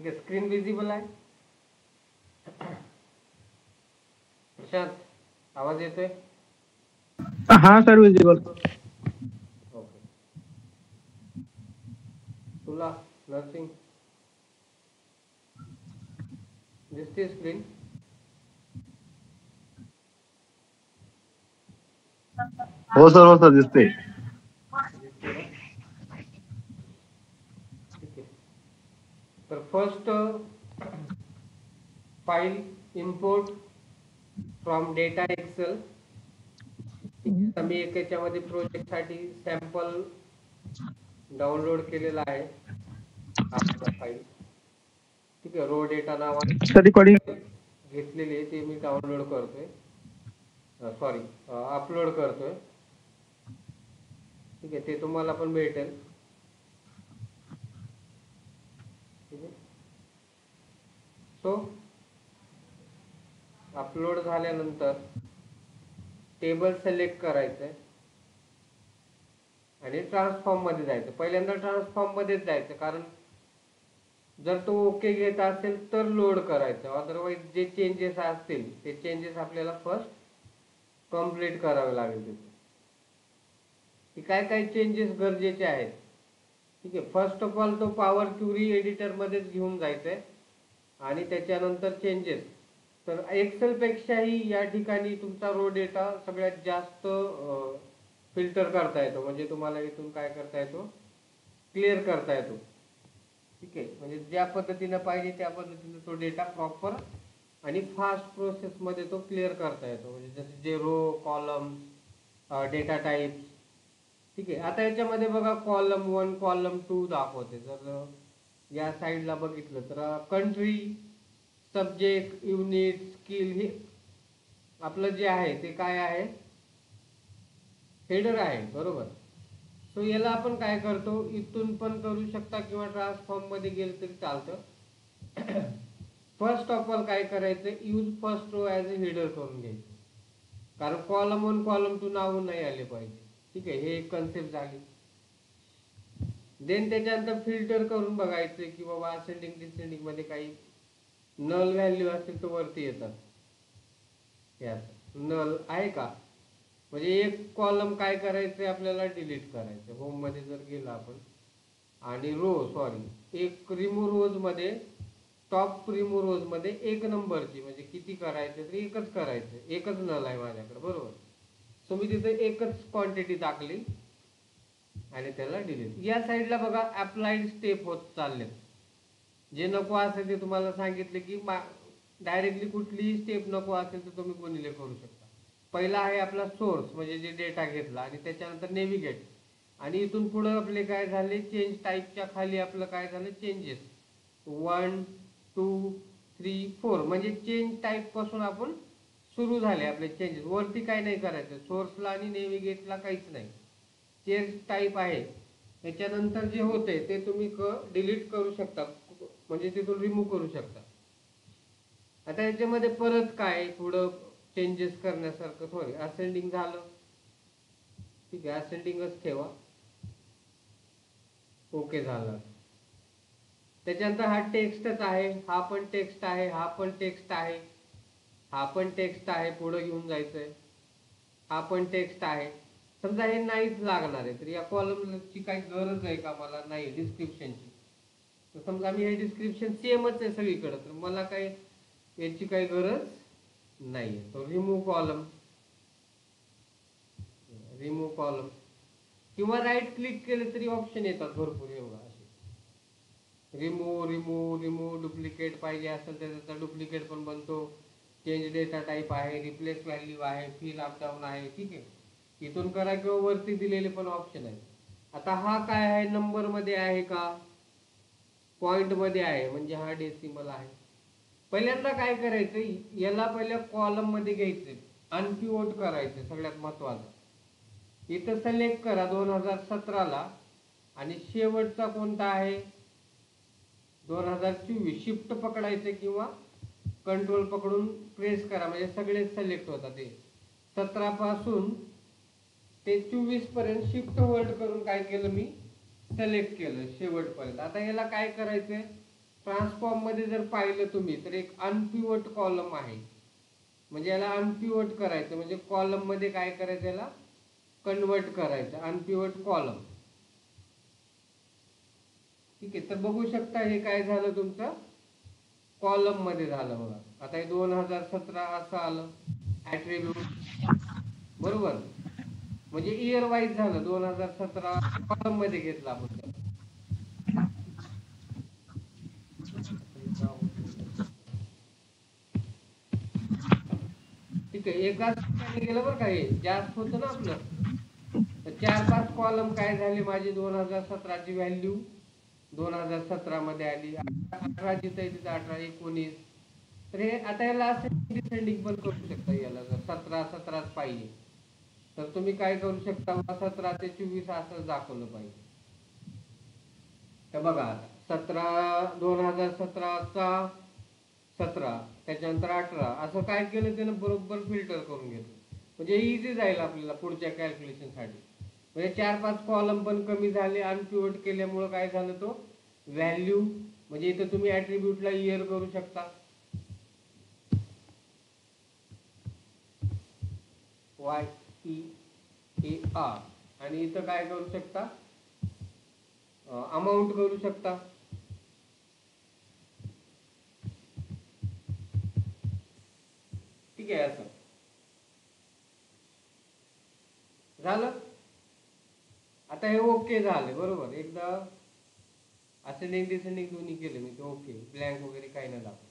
ठीक आहे, screen visible आहे? प्रशांत आवाज येतोय? हा सर विजिबल. ओके, तुला नर्सिंग दिसते स्क्रीन? हो सर दिसते. दिसते ना? ठीक आहे, तर first file import from data excel. मी एक याच्यामध्ये प्रोजेक्ट साठी सॅम्पल डाउनलोड केलेला आहे आपला फाईल. ठीक आहे, रो डेटा नावाने रिकॉर्डिंग घेतलेली आहे, ते मी डाउनलोड करतोय, सॉरी अपलोड करतोय. ठीक आहे, ते तुम्हाला पण भेटेल. ठीक आहे, सो अपलोड झाल्यानंतर टेबल सिलेक्ट करायचंय आणि ट्रान्सफॉर्म मध्ये जायचं. पहिल्यांदा ट्रान्सफॉर्म मध्येच जायचं, कारण जर तो ओके घेत असेल तर लोड करायचं, अदरवाईज जे चेंजेस असतील ते चेंजेस आपल्याला फर्स्ट कम्प्लीट करावे लागेल. तिथे काय काय चेंजेस गरजेचे आहेत. ठीक आहे, फर्स्ट ऑफ ऑल तो पॉवर क्युरी एडिटर मध्येच घेऊन जायचंय आणि त्याच्यानंतर चेंजेस. तर एक्सेल पेक्षाही या ठिकाणी तुमचा रो डेटा सगळ्यात जास्त फिल्टर करता येतो, म्हणजे तुम्हाला इथून काय करता येतो, क्लिअर करता येतो. ठीक आहे, म्हणजे ज्या पद्धतीने पाहिजे त्या पद्धतीने तो डेटा प्रॉपर आणि फास्ट प्रोसेस मध्ये तो क्लिअर करता येतो, म्हणजे जसे जे रो, कॉलम, डेटा टाइप्स. ठीक आहे, आता याच्यामध्ये बघा कॉलम 1 कॉलम 2 दाखवते. जर या साईडला बघितलं तर कंट्री, सब्जेक्ट, युनिट, स्किल हे आपलं जे आहे ते काय आहे, हेडर आहे, बरोबर. सो याला आपण काय करतो, इथून पण करू शकता किंवा ट्रान्सफॉर्म मध्ये गेलं तरी चालतं. फर्स्ट ऑफ ऑल काय करायचं, use first row as a header करून घ्यायचं, कारण कॉलम 1 कॉलम 2 नाव नाही आले पाहिजे. ठीक आहे, हे एक कन्सेप्ट झाली. देन त्याच्यानंतर फिल्टर करून बघायचं की बाबा असेंडिंग डिसेंडिंग मध्ये काही नल व्हॅल्यू असेल तर वरती येतात. नल आहे का, म्हणजे एक कॉलम काय करायचंय आपल्याला डिलीट करायचं. होम मध्ये जर गेला आपण आणि रो सॉरी एक रिमूव्ह रोज मध्ये, टॉप रिमूव्ह रोज मध्ये एक नंबरची, म्हणजे किती करायचं तर एकच करायचं, एकच नल आहे माझ्याकडे, बरोबर. सो मी तिथे एकच क्वांटिटी टाकली आणि त्याला डिलीट. या साईडला बघा अप्लाइड स्टेप होत चालले, जे नको असेल ते तुम्हाला सांगितले की डायरेक्टली कुठलीही स्टेप नको असेल तर तुम्ही कोणीले करू शकता. पहिला आहे आपला सोर्स, म्हणजे जे डेटा घेतला, आणि त्याच्यानंतर नेव्हिगेट, आणि इथून पुढे आपले काय झाले, चेंज टाईपच्या खाली आपलं काय झालं, चेंजेस 1 2 3 4, म्हणजे चेंज टाईप पासून आपण सुरू झाले आपले चेंजेस. वरती काय नाही करायचं, सोर्सला आणि नेव्हिगेटला काहीच नाही, चेंज टाईप आहे. त्याच्यानंतर जे होते ते तुम्ही डिलीट करू शकता, म्हणजे तिथून रिमूव्ह करू शकता. आता याच्यामध्ये परत काय थोडं चेंजेस करण्यासारखं, सॉरी असेंडिंग झालं, ठीक आहे, असेंडिंगच ठेवा, ओके झालं. त्याच्यानंतर हा टेक्स्टच आहे, हा पण टेक्स्ट आहे, हा पण टेक्स्ट आहे, हा पण टेक्स्ट आहे, पुढे घेऊन जायचंय, हा पण टेक्स्ट आहे. समजा हे नाहीच लागणार आहे तर या कॉलमची काही गरज आहे का मला, नाही, डिस्क्रिप्शनची. तर समजा मी हे डिस्क्रिप्शन सेमच आहे सगळीकडे, तर मला काही याची काही गरज नाही. तो रिमूव्ह कॉलम, रिमूव्ह कॉलम, किंवा राईट क्लिक केले तरी ऑप्शन येतात भरपूर, एवढा असे रिमूव्ह रिमूव्ह रिमूव्ह. डुप्लिकेट पाहिजे असेल तर त्याचा डुप्लिकेट पण बनतो. चेंज डेटा टाईप आहे, रिप्लेस व्हॅल्यू आहे, फिल अप डाऊन आहे. ठीक आहे, इथून करा किंवा वरती दिलेले पण ऑप्शन आहे. आता हा काय आहे, नंबर मध्ये आहे का, पॉइंट मध्ये आहे, म्हणजे हा डेसिमल आहे. पहिल्यांदा काय करायचं, याला पहिल्या कॉलम मध्ये घ्यायचं, अनपिवोट करायचं, सगळ्यात महत्वाचं. इथं सिलेक्ट करा 2017 ला, आणि शेवटचा कोणता आहे 2024. शिफ्ट पकडायचं किंवा कंट्रोल पकडून प्रेस करा, म्हणजे सगळे सिलेक्ट होतात. ते 17 पासून ते 24 पर्यंत शिफ्ट होल्ड करून काय केलं मी, सिलेक्ट केलं शेवटपर्यंत. आता याला काय करायचंय, ट्रान्सफॉर्म मध्ये जर पाहिलं तुम्ही तर एक अनपिवट कॉलम आहे, म्हणजे याला अनपिवट करायचं, म्हणजे कॉलम मध्ये काय करायचं, याला कन्वर्ट करायचं, अनपिवट कॉलम. ठीक आहे, तर बघू शकता हे काय झालं तुमचं कॉलम मध्ये झालं बघा. आता हे 2017 असं आलं ऍट्रिब्यूट, बरोबर, म्हणजे इयर वाईज झालं. 2017 कॉलम मध्ये घेतला आपण त्याला. ठीक आहे, एकाच ठिकाणी गेलं बरं का, हे जास्त होतं ना आपलं. तर 4-5 कॉलम काय झाले माझी 2017 ची व्हॅल्यू 2017 मध्ये आली, 18 जिथं आहे तिथं 18, 19. तर हे आता याला असं डिसेंडिंग पण करू शकता. याला जर 17 पाहिजे तर तुम्ही काय करू शकता, 17 ते 24 असं दाखवलं पाहिजे. तर बघा आता 2017चा 17, त्याच्यानंतर 18 असं काय केलं त्यानं, बरोबर फिल्टर करून घेतलं. म्हणजे इझी जाईल आपल्याला पुढच्या कॅल्क्युलेशन साठी. म्हणजे 4-5 कॉलम पण कमी झाले अनपिवट केल्यामुळे. काय झालं तो व्हॅल्यू, म्हणजे इथं तुम्ही ऍट्रिब्यूटला इयर करू शकता, YEAR, आणि इथं काय करू शकता, अमाऊंट करू शकता. ठीक आहे, असं झालं. आता हे ओके झाले, बरोबर. एकदा असेंडिंग डिसेंडिंग दोन्ही केले मी, ते ओके, ब्लँक वगैरे काही नाही दाखवलं.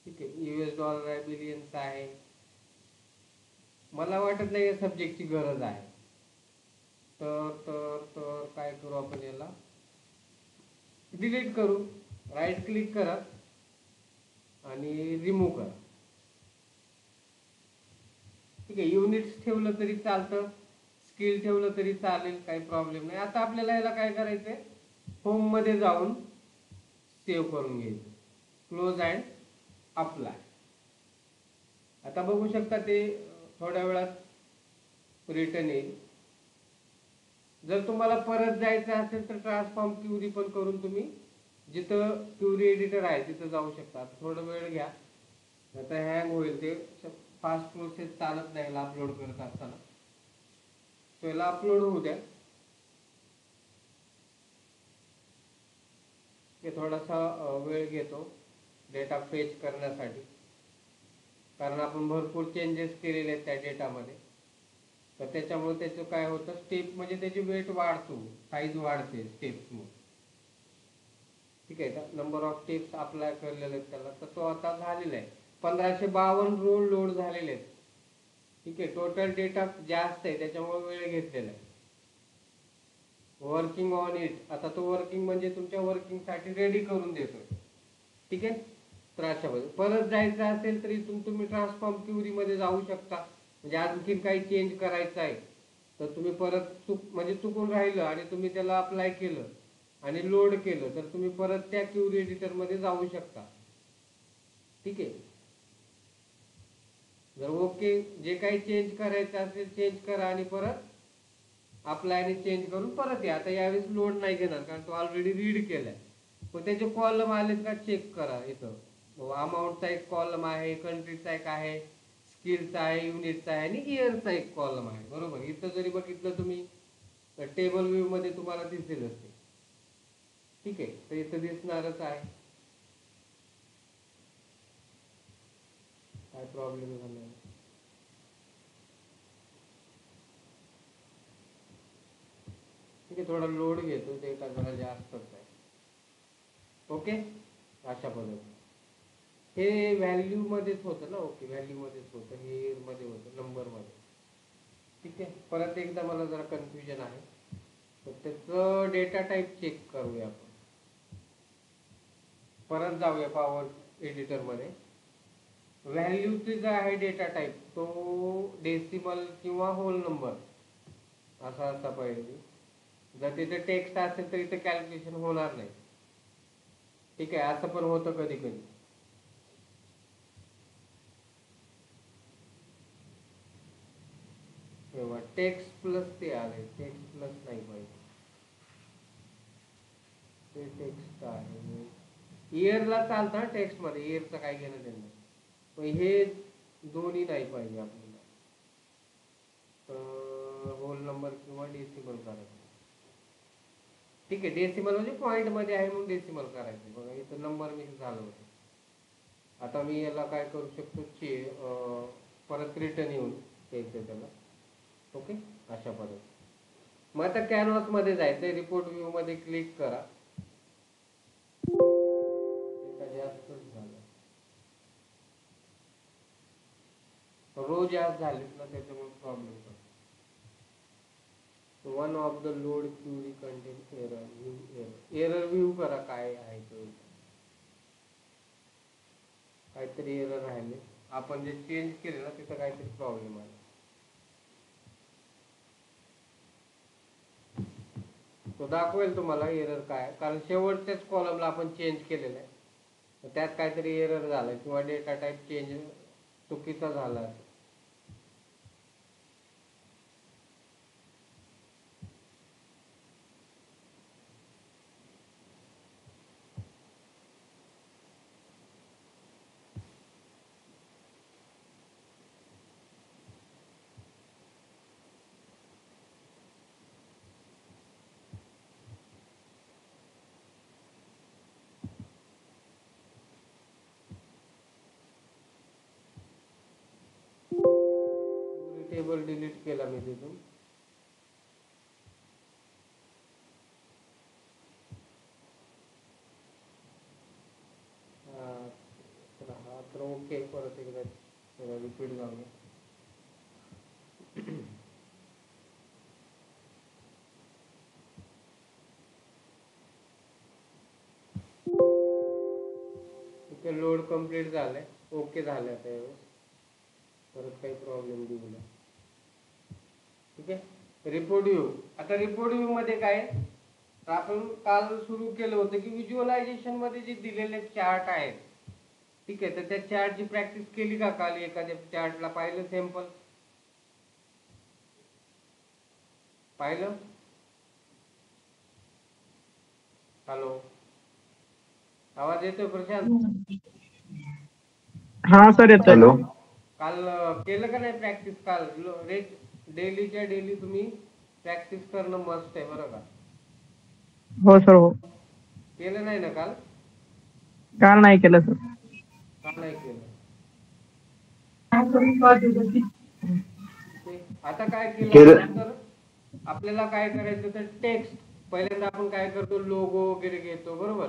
ठीक आहे, US डॉलर आहे, बिलियन्स आहे. मला वाटत नाही या सब्जेक्टची गरज आहे. तर काय करू आपण, याला डिलीट करू. राईट क्लिक करा आणि रिमूव्ह करा. ठीक आहे, युनिट्स ठेवलं तरी चालतं, स्किल ठेवलं तरी चालेल, काही प्रॉब्लेम नाही. आता आपल्याला याला काय करायचंय, होम मध्ये जाऊन सेव्ह करून घ्यायचं, क्लोज अँड अप्लाय. आता बघू शकता ते थोड्या वेळात रिटर्न येईल. जर तुम्हाला परत जायचं असेल तर ट्रान्सफॉर्म क्युरी पण करून तुम्ही जिथं क्युरी एडिटर आहे तिथं जाऊ शकता. थोडा वेळ घ्या, आता हँग होईल ते, फास्ट प्रोसेस चालत नाही अपलोड करत असताना. त्याला अपलोड होऊ द्या. ते थोडासा वेळ घेतो डेटा फेच करण्यासाठी, कारण आपण भरपूर चेंजेस केलेले आहेत त्या डेटामध्ये. तर त्याच्यामुळे त्याचं काय होतं, स्टेप म्हणजे त्याची वेट वाढतो, साईज वाढते स्टेप्समुळे. ठीक आहे, नंबर ऑफ स्टेप्स अप्लाय करलेले आहेत त्याला. तर तो आता झालेला आहे, 1552 रो लोड झालेले आहेत. ठीक आहे, टोटल डेटा जास्त आहे त्याच्यामुळे वेळ घेतलेला आहे. वर्किंग ऑन इट, आता तो वर्किंग म्हणजे तुमच्या वर्किंग साठी रेडी करून देतोय. ठीक आहे, तर अशा परत जायचं असेल तरी तुम्ही ट्रान्सफॉर्म क्युरी मध्ये जाऊ शकता. म्हणजे आणखीन काही चेंज करायचं आहे तर तुम्ही परत म्हणजे चुकून राहिलं आणि तुम्ही त्याला अप्लाय केलं आणि लोड केलं तर तुम्ही परत त्या क्युरी एडिटर मध्ये जाऊ शकता. ठीक आहे, जर ओके जे काही चेंज करायचं असेल चेंज करा आणि परत अप्लाय आणि चेंज करून परत या. आता यावेळेस लोड नाही घेणार कारण तो ऑलरेडी रीड केलाय. पण त्याचे कॉलम आलेत का चेक करा. इथं अमाऊंटचा एक कॉलम आहे, कंट्रीचा एक आहे, स्किलचा आहे, युनिटचा आहे आणि इयरचा एक कॉलम आहे, बरोबर. इथं जरी बघितलं तुम्ही तर टेबल व्ह्यू मध्ये तुम्हाला दिसेलच ते. ठीक आहे, तर इथं दिसणारच आहे. काय प्रॉब्लेम झाला, ठीक आहे, थोडा लोड घेतो, डेटा जरा जास्तच आहे. ओके, अशा पद्धतीने हे व्हॅल्यू मध्येच होतं ना. ओके, व्हॅल्यू मध्येच होतं, हे मध्ये होतं, नंबर मध्ये. ठीक आहे, परत एकदा मला जरा कन्फ्युजन आहे तर त्याचं डेटा टाईप चेक करूया आपण. परत जाऊया पॉवर एडिटर मध्ये. व्हॅल्यूचे जो आहे डेटा टाईप तो डेसिमल किंवा होल नंबर असा असता पाहिजे. जर तिथे टेक्स्ट असेल तर इथे कॅल्क्युलेशन होणार नाही. ठीक आहे, असं पण होतं कधी कधी. तेव्हा टेक्स्ट प्लस ते आले, टेक्स्ट प्लस नाही पाहिजे, ते टेक्स्ट आहे. इयरला चालतं टेक्स्ट मध्ये, इयरचं काय घेणं देणं, पण हे दोन्ही नाही पाहिजे आपल्याला. होल नंबर किंवा डेसिमल करायचं. ठीक आहे, डेसिमल म्हणजे पॉईंट मध्ये आहे म्हणून डेसिमल करायचं. बघा इथं नंबर मिक्स झालं होतं. आता मी याला काय करू शकतो, परत रिटर्न येऊन द्यायचं त्याला. ओके, अशा पद्धतीने. मग आता कॅनव्हास मध्ये जायचं, रिपोर्ट व्ह्यू मध्ये क्लिक करा. जास्तच झालं, रो जास्त झालेत ना त्याच्यामुळे प्रॉब्लेम होतो. One of the load query contain error view करा काय आहे तो. काहीतरी एरर राहिले, आपण जे चेंज केले ना तिथं काहीतरी प्रॉब्लेम आहे. तो दाखवेल तुम्हाला एरर काय, कारण शेवटच्याच कॉलमला आपण चेंज केलेलं आहे, त्यात काहीतरी एरर झाला किंवा डेटा टाईप चेंज चुकीचा झाला. टेबल डिलीट केला मी तिथून. हा तर ओके, परत एकदा रिपीट जाऊया. ठीक आहे, लोड कंप्लीट झालंय, ओके झालं आता यावेळेस, परत काही प्रॉब्लेम देऊ नये. ठीक आहे, रिपोर्ट व्ह्यू. आता रिपोर्ट व्ह्यू मध्ये काय, तर आपण काल सुरू केलं होतं की व्हिज्युअलायझेशन मध्ये जे दिलेले चार्ट आहेत, ठीक आहे, तर त्या चार्टची प्रॅक्टिस केली का काल? एखाद्या चार्टला पाहिलं, सॅम्पल पाहिलं? हॅलो, आवाज येतोय प्रशांत? हा सर येतोय. हॅलो, काल केलं का नाही प्रॅक्टिस? काल डेलीच्या डेली तुम्ही प्रॅक्टिस करणं मस्त आहे बरं का. हो सर, हो. केलं नाही ना काल? काल नाही केलं सर. का नाही केलं? आता काय केलं तर आपल्याला काय करायचं, तर टेक्स्ट पहिल्यांदा आपण काय करतो, लोगो वगैरे घेतो बरोबर,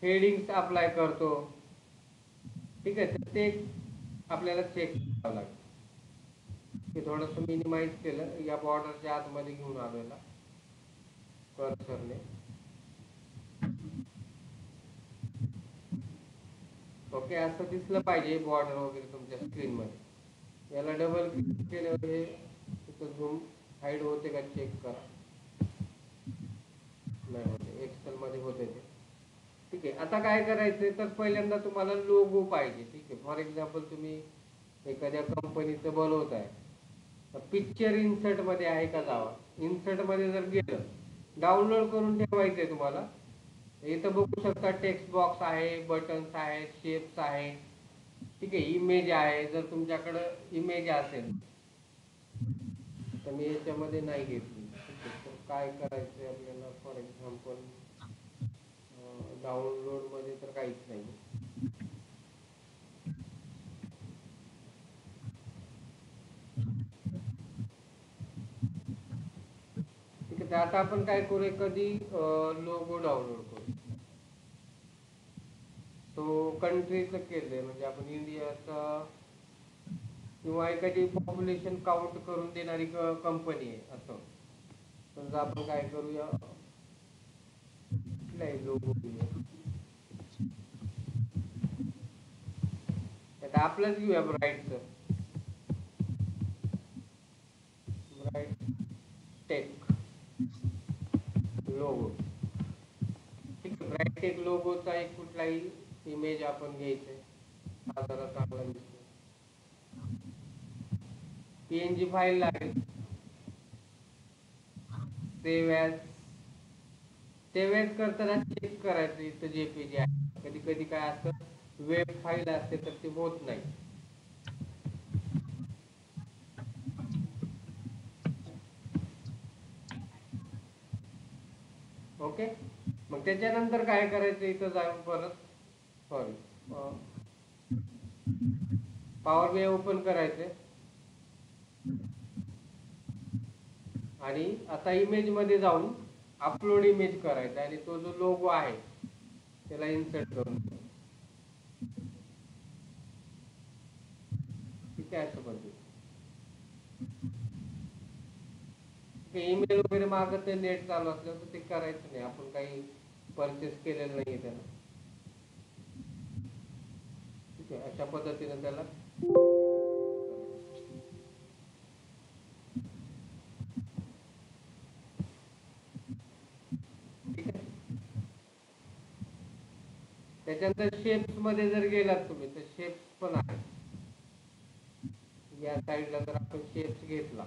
हेडिंग्स अप्लाय करतो. ठीक आहे, तर ते आपल्याला चेक करावं लागेल. ते थोडंसं मिनिमाइज केलं, या बॉर्डरच्या आतमध्ये घेऊन आलेला कर्सरने. ओके, असं दिसलं पाहिजे बॉर्डर वगैरे तुमच्या स्क्रीन मध्ये. याला डबल क्लिक केल्यावर हे झूम हाईड होते का चेक करा. नाही होते, एक्सेल मध्ये होते ते. ठीक आहे, आता काय करायचंय, तर पहिल्यांदा तुम्हाला लोगो पाहिजे. ठीक आहे, फॉर एक्झाम्पल तुम्ही एखाद्या कंपनीचं बनवत आहे, तर पिक्चर इन्सर्ट मध्ये आहे का, जावा इन्सर्ट मध्ये जर गेलं, डाउनलोड करून ठेवायचंय तुम्हाला. इथं बघू शकता टेक्स्ट बॉक्स आहे, बटन्स आहेत, शेप्स आहे. ठीक आहे, इमेज आहे. जर तुमच्याकडं इमेज असेल तर मी याच्यामध्ये नाही घेतली. ठीक आहे, तर काय करायचंय आपल्याला, फॉर एक्झाम्पल डाउनलोड मध्ये तर काहीच नाही. ठीक आहे, तर आता आपण काय करू, कधी लोगो डाउनलोड करू. तो कंट्रीचं केलंय, म्हणजे आपण इंडियाचा किंवा एखादी पॉप्युलेशन काउंट करून देणारी कंपनी आहे असं. समजा आपण काय करूया, कुठलाही लोगो घेऊया. आता आपलंच घेऊया ब्राईटचं, ब्राईट टेक लोगो. ठीक आहे, ब्राईट टेक लोगोचा एक कुठलाही इमेज आपण घ्यायचंय, हा जरा चांगला दिसतो. पीएनजी फाईल लागेल. सेव्ह ॲज करताना चेक करायचं, इथं जेपीजी आहे कधी कधी कधी काय असतं, वेब फाईल असते तर ते होत नाही. ओके, मग त्याच्यानंतर काय करायचं, इथं जाऊन परत सॉरी पॉवर बी ओपन करायचे आणि आता इमेज मध्ये जाऊन अपलोड इमेज करायचा आणि तो जो लोगो आहे त्याला इन्सर्ट करून द्यायचा. ठीक आहे, असं पद्धती ईमेल वगैरे मागत ते नेट चालू असल्यावर तर ते करायचं नाही, आपण काही परचेस केलेलं नाहीये त्याला. ठीक आहे, अशा पद्धतीने त्याला ठीक आहे. त्याच्यानंतर शेप्स मध्ये जर गेलात तुम्ही तर शेप्स पण आहे, या साईडला जर आपण शेप्स घेतला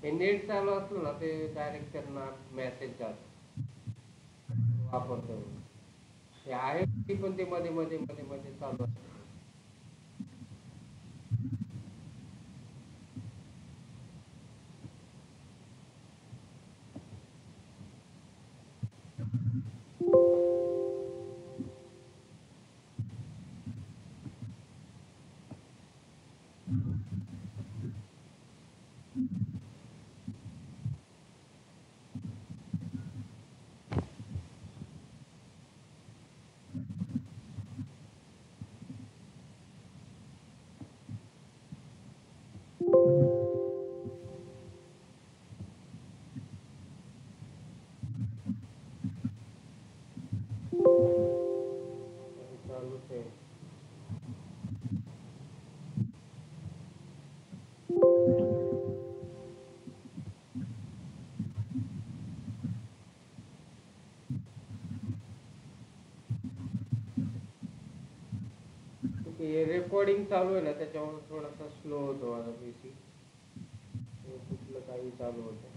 हे नेट चालू असलं ना ते डायरेक्ट त्यांना मेसेज जातो वापरतो हे आहे ती, पण ते मध्ये मध्ये मध्ये मध्ये चालू असतं. चालूच आहे. हे रेकॉर्डिंग चालू आहे ना त्याच्यामुळे थोडासा स्लो होतो माझा पीसी, कुठलं काही चालू होतं.